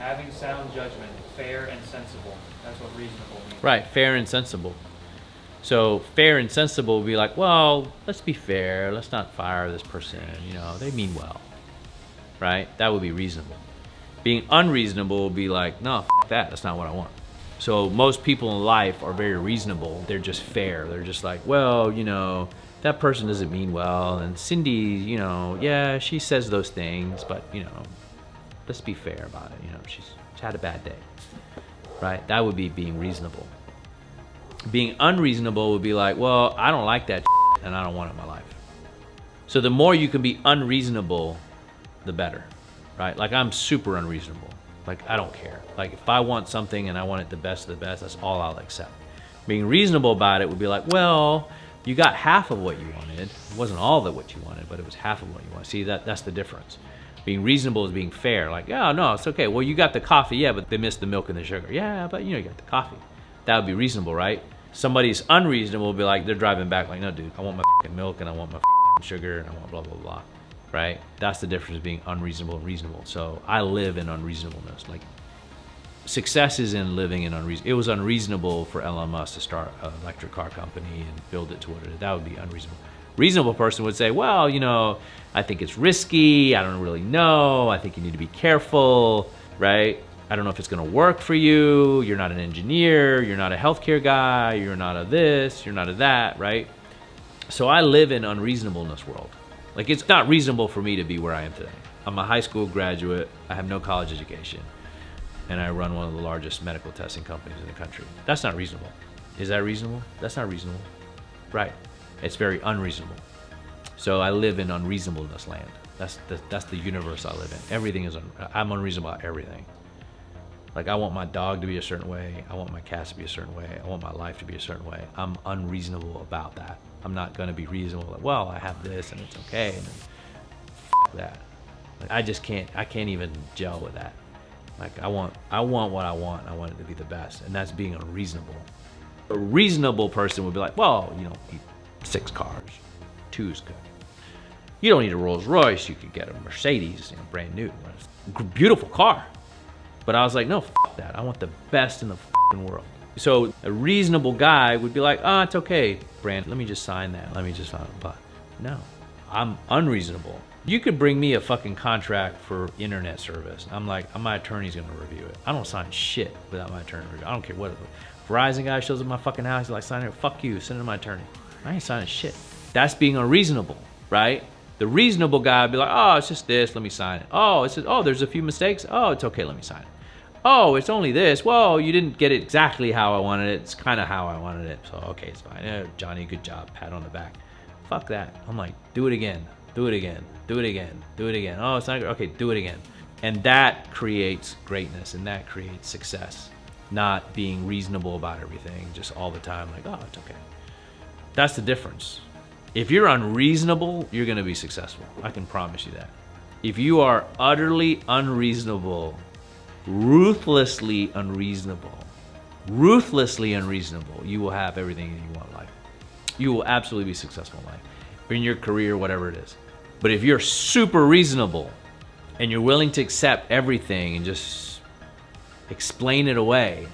Having sound judgment, fair and sensible. That's what reasonable means. Right, fair and sensible. So fair and sensible would be like, well, let's be fair. Let's not fire this person. You know, they mean well. Right? That would be reasonable. Being unreasonable would be like, no, f that. That's not what I want. So most people in life are very reasonable. They're just fair. They're just like, well, you know, that person doesn't mean well. And Cindy, you know, yeah, she says those things, but, you know, let's be fair about it. You know, she's had a bad day. Right? That would be being reasonable. Being unreasonable would be like, well, I don't like that and I don't want it in my life. So the more you can be unreasonable, the better, right? Like I'm super unreasonable. Like I don't care. Like if I want something and I want it the best of the best, that's all I'll accept. Being reasonable about it would be like, well, you got half of what you wanted. It wasn't all of what you wanted, but it was half of what you wanted. See, that's the difference. Being reasonable is being fair. Like, yeah, no, it's okay. Well, you got the coffee, yeah, but they missed the milk and the sugar. Yeah, but you know, you got the coffee. That would be reasonable, right? Somebody's unreasonable would be like, they're driving back like, no, dude, I want my fucking milk and I want my sugar and I want blah, blah, blah, right? That's the difference between unreasonable and reasonable. So I live in unreasonableness. Like success is in living in unreasonable. It was unreasonable for Elon Musk to start an electric car company and build it to what it is. That would be unreasonable. Reasonable person would say, well, you know, I think it's risky. I don't really know. I think you need to be careful, right? I don't know if it's going to work for you. You're not an engineer. You're not a healthcare guy. You're not a this. You're not a that, right? So I live in unreasonableness world. Like it's not reasonable for me to be where I am today. I'm a high school graduate. I have no college education. And I run one of the largest medical testing companies in the country. That's not reasonable. Is that reasonable? That's not reasonable. Right. It's very unreasonable. So I live in unreasonableness land. That's the universe I live in. Everything is, I'm unreasonable about everything. Like I want my dog to be a certain way. I want my cats to be a certain way. I want my life to be a certain way. I'm unreasonable about that. I'm not going to be reasonable. Like, well, I have this and it's okay. And then, that. Like, I can't even gel with that. Like I want what I want. I want it to be the best. And that's being unreasonable. A reasonable person would be like, well, you know, 6 cars. 2 is good. You don't need a Rolls Royce. You could get a Mercedes, you know, brand new. It's a beautiful car. But I was like, no, that. I want the best in the world. So a reasonable guy would be like, oh, it's okay, Brand. Let me just sign that. Let me just sign it. But no, I'm unreasonable. You could bring me a fucking contract for internet service. I'm like, my attorney's going to review it. I don't sign shit without my attorney review. I don't care what. Verizon guy shows up at my fucking house. He's like, sign it. Fuck you. Send it to my attorney. I ain't signing shit. That's being unreasonable, right? The reasonable guy would be like, oh, it's just this. Let me sign it. Oh, it's just, oh, there's a few mistakes. Oh, it's okay. Let me sign it. Oh, it's only this. Well, you didn't get it exactly how I wanted it. It's kind of how I wanted it. So, okay, it's fine. Yeah, Johnny, good job. Pat on the back. Fuck that. I'm like, do it again. Do it again. Do it again. Do it again. Oh, it's not good. Okay, do it again. And that creates greatness and that creates success. Not being reasonable about everything just all the time. Like, oh, it's okay. That's the difference. If you're unreasonable, you're going to be successful. I can promise you that. If you are utterly unreasonable, ruthlessly unreasonable, you will have everything you want in life. You will absolutely be successful in life, in your career, whatever it is. But if you're super reasonable and you're willing to accept everything and just explain it away,